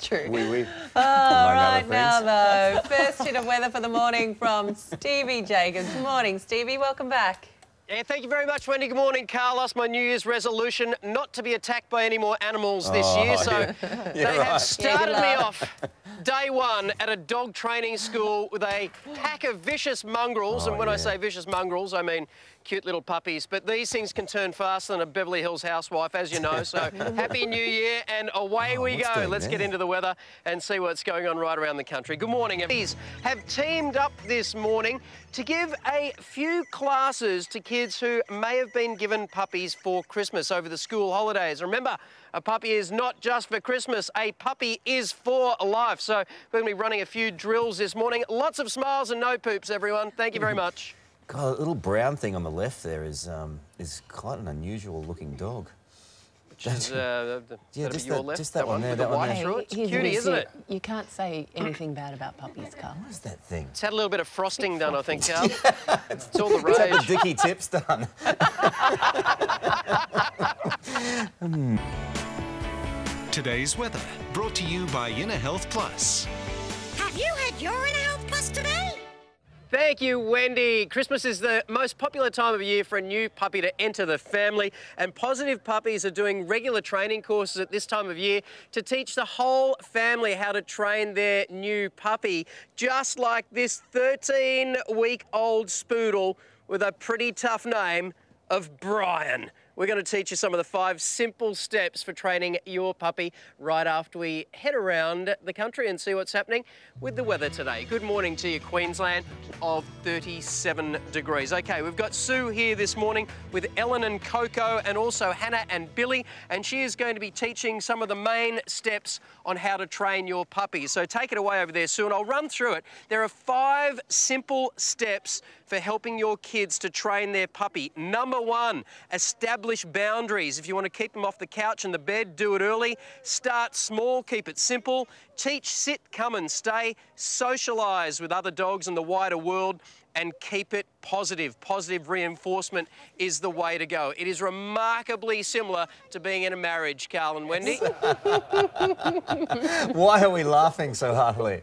true. Oui, oui. All right now, though. First hit of weather for the morning from Stevie Jacobs. Morning, Stevie. Welcome back. Yeah, thank you very much, Wendy. Good morning, Carlos. My New Year's resolution, not to be attacked by any more animals this year. So they have started me off day one at a dog training school with a pack of vicious mongrels. And when I say vicious mongrels, I mean cute little puppies. But these things can turn faster than a Beverly Hills housewife, as you know. So happy New Year, and away we go. Let's get into the weather and see what's going on right around the country. Good morning. These have teamed up this morning to give a few classes to kids who may have been given puppies for Christmas over the school holidays. Remember, a puppy is not just for Christmas, a puppy is for life. So we're going to be running a few drills this morning. Lots of smiles and no poops, everyone. Thank you very much. God, a little brown thing on the left there is quite an unusual looking dog. Which is, yeah, just that one there. With the white through it. It's cutie, isn't it? You can't say anything bad about puppies, Carl. What is that thing? It's had a little bit of frosting done, I think, Carl. It's all the rage. It's had the Dicky Tips done. Today's weather, brought to you by Inner Health Plus. Have you had your Inner Health Plus today? Thank you, Wendy. Christmas is the most popular time of year for a new puppy to enter the family, and Positive Puppies are doing regular training courses at this time of year to teach the whole family how to train their new puppy, just like this 13-week-old spoodle with a pretty tough name of Brian. We're going to teach you some of the 5 simple steps for training your puppy right after we head around the country and see what's happening with the weather today. Good morning to you, Queensland, of 37 degrees. OK, we've got Sue here this morning with Ellen and Coco, and also Hannah and Billy, and she is going to be teaching some of the main steps on how to train your puppy. So take it away over there, Sue, and I'll run through it. There are 5 simple steps for helping your kids to train their puppy. Number 1, establish boundaries. If you want to keep them off the couch and the bed, do it early. Start small, keep it simple. Teach sit, come and stay. Socialise with other dogs in the wider world, and keep it positive. Positive reinforcement is the way to go. It is remarkably similar to being in a marriage, Carl and Wendy. Why are we laughing so heartily?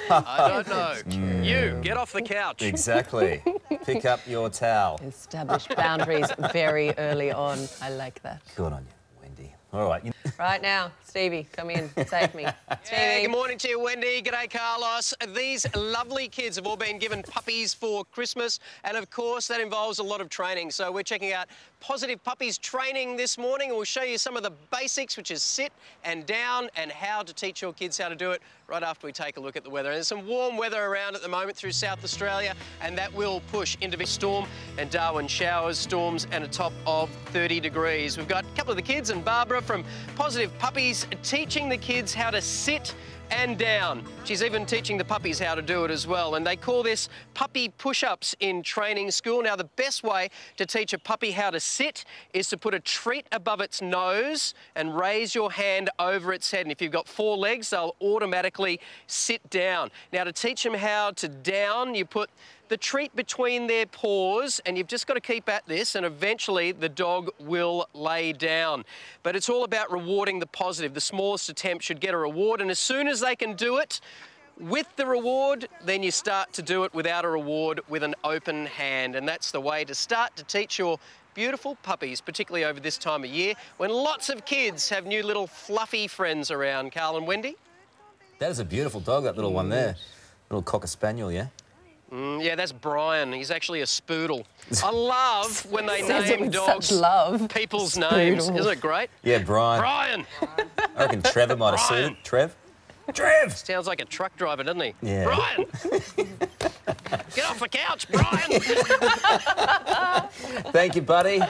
I don't know. You, get off the couch. Exactly. Pick up your towel. Establish boundaries very early on. I like that. Good on you, Wendy. All right. Right now, Stevie, come in, save me. Yeah, good morning to you, Wendy. G'day, Carlos. These lovely kids have all been given puppies for Christmas, and of course that involves a lot of training. So we're checking out Positive Puppies training this morning, and we'll show you some of the basics, which is sit and down, and how to teach your kids how to do it right after we take a look at the weather. And there's some warm weather around at the moment through South Australia, and that will push into a storm and Darwin showers, storms, and a top of 30 degrees. We've got a couple of the kids and Barbara from Positive Puppies teaching the kids how to sit and down. She's even teaching the puppies how to do it as well, and they call this puppy push-ups in training school. Now, the best way to teach a puppy how to sit is to put a treat above its nose and raise your hand over its head, and if you've got 4 legs, they'll automatically sit down. Now, to teach them how to down, you put the treat between their paws, and you've just got to keep at this, and eventually the dog will lay down. But it's all about rewarding the positive. The smallest attempt should get a reward, and as soon as they can do it with the reward, then you start to do it without a reward with an open hand. And that's the way to start to teach your beautiful puppies, particularly over this time of year when lots of kids have new little fluffy friends around. Carl and Wendy? That is a beautiful dog, that little one there. Little Cocker Spaniel, yeah? Yeah, that's Brian. He's actually a spoodle. I love when they name dogs people's names. Isn't it great? Yeah, Brian. Brian! I reckon Trevor might have suited. Trev? Trev! Sounds like a truck driver, doesn't he? Yeah. Brian! Get off the couch, Brian! Thank you, buddy.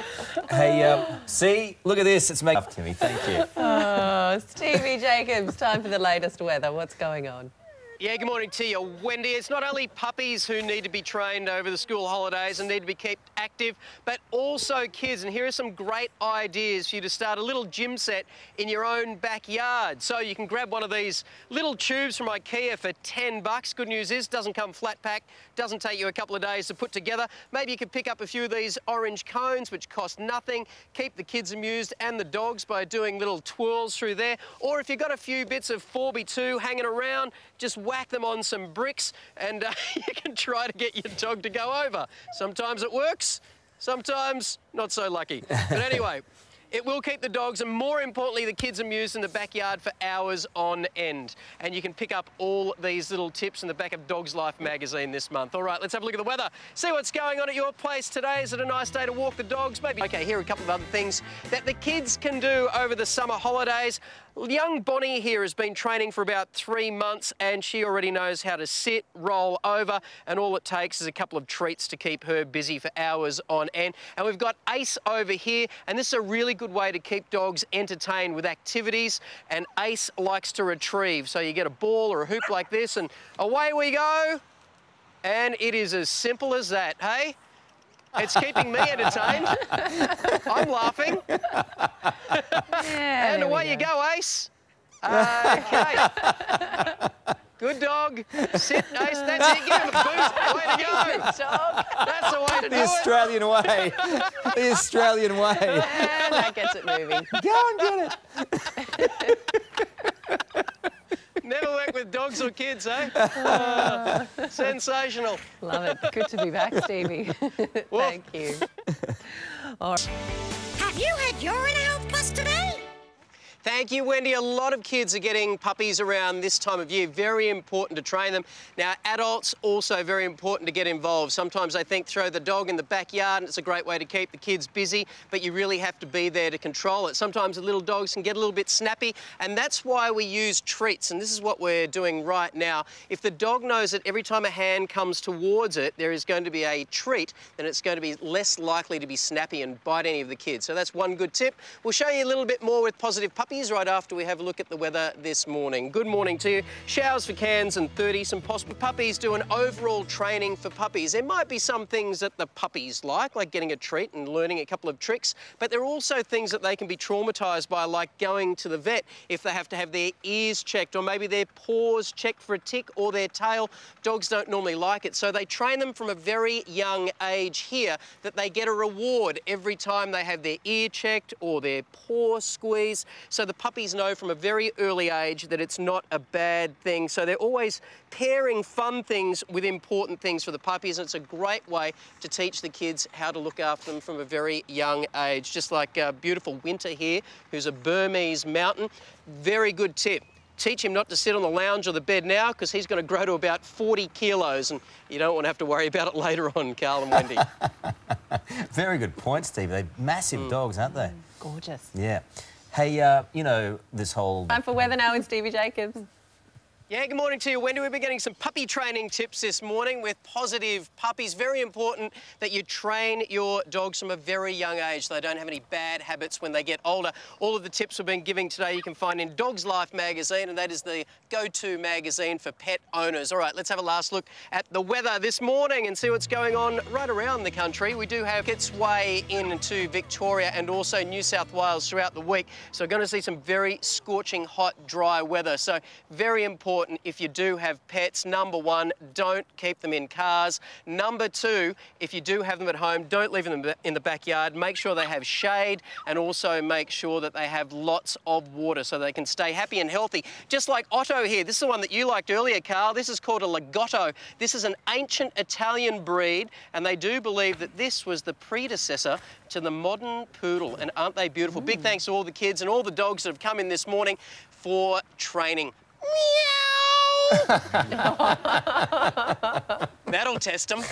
Hey, see? Look at this. It's making up to me. Thank you. Oh, Stevie Jacobs, time for the latest weather. What's going on? Yeah, good morning to you, Wendy. It's not only puppies who need to be trained over the school holidays and need to be kept active, but also kids. And here are some great ideas for you to start a little gym set in your own backyard. So you can grab one of these little tubes from IKEA for $10. Good news is, doesn't come flat pack, doesn't take you a couple of days to put together. Maybe you could pick up a few of these orange cones, which cost nothing. Keep the kids amused and the dogs by doing little twirls through there. Or if you've got a few bits of 4x2 hanging around, just whack them on some bricks and you can try to get your dog to go over. Sometimes it works, sometimes not so lucky. But anyway, it will keep the dogs and, more importantly, the kids amused in the backyard for hours on end. And you can pick up all these little tips in the back of Dog's Life magazine this month. All right, let's have a look at the weather. See what's going on at your place today. Is it a nice day to walk the dogs? Maybe. Okay, here are a couple of other things that the kids can do over the summer holidays. Young Bonnie here has been training for about 3 months and she already knows how to sit, roll over, and all it takes is a couple of treats to keep her busy for hours on end. And we've got Ace over here, and this is a really good way to keep dogs entertained with activities, and Ace likes to retrieve. So you get a ball or a hoop like this and away we go. And it is as simple as that, hey? It's keeping me entertained. I'm laughing. Yeah, and away you go, Ace. Okay. Good dog. Sit, Ace. That's it. Give him a boost. Way to go. That's the way to do The Australian way. The Australian way. And that gets it moving. Go and get it. Never work with dogs or kids, eh? Sensational. Love it. Good to be back, Stevie. Thank you. All right. Have you had your in-a-health plus today? Thank you, Wendy. A lot of kids are getting puppies around this time of year. Very important to train them. Now, adults also very important to get involved. Sometimes they think throw the dog in the backyard and it's a great way to keep the kids busy, but you really have to be there to control it. Sometimes the little dogs can get a little bit snappy, and that's why we use treats, and this is what we're doing right now. If the dog knows that every time a hand comes towards it, there is going to be a treat, then it's going to be less likely to be snappy and bite any of the kids. So that's one good tip. We'll show you a little bit more with Positive Puppies right after we have a look at the weather this morning. Good morning to you. Showers for Cairns and 30, some possible. Puppies do an overall training for puppies. There might be some things that the puppies like getting a treat and learning a couple of tricks, but there are also things that they can be traumatised by, like going to the vet if they have to have their ears checked or maybe their paws checked for a tick or their tail. Dogs don't normally like it, so they train them from a very young age here that they get a reward every time they have their ear checked or their paw squeezed. So the puppies know from a very early age that it's not a bad thing. So they're always pairing fun things with important things for the puppies, and it's a great way to teach the kids how to look after them from a very young age. Just like beautiful Winter here, who's a Burmese mountain. Very good tip. Teach him not to sit on the lounge or the bed now, because he's going to grow to about 40 kilos and you don't want to have to worry about it later on, Carl and Wendy. Very good point, Steve. They're massive dogs, aren't they? Gorgeous. Yeah. Hey, you know, this whole... Time for weather now with Stevie Jacobs. Yeah, good morning to you, Wendy. We've been getting some puppy training tips this morning with Positive Puppies. Very important that you train your dogs from a very young age so they don't have any bad habits when they get older. All of the tips we've been giving today you can find in Dog's Life magazine, and that is the go-to magazine for pet owners. All right, let's have a last look at the weather this morning and see what's going on right around the country. We do have its way into Victoria and also New South Wales throughout the week, so we're going to see some very scorching, hot, dry weather. So very important if you do have pets. Number one, don't keep them in cars. Number two, if you do have them at home, don't leave them in the backyard. Make sure they have shade, and also make sure that they have lots of water so they can stay happy and healthy. Just like Otto here. This is the one that you liked earlier, Carl. This is called a Lagotto. This is an ancient Italian breed, and they do believe that this was the predecessor to the modern poodle. And aren't they beautiful? Big thanks to all the kids and all the dogs that have come in this morning for training. Meow! That'll test them.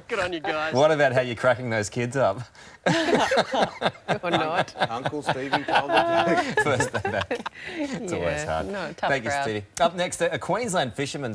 Good on you guys. What about how you're cracking those kids up? Or not. Uncle Stevie told me. First day back. It's always hard. No, tough Thank crowd. you, Stevie. Up next, a Queensland fisherman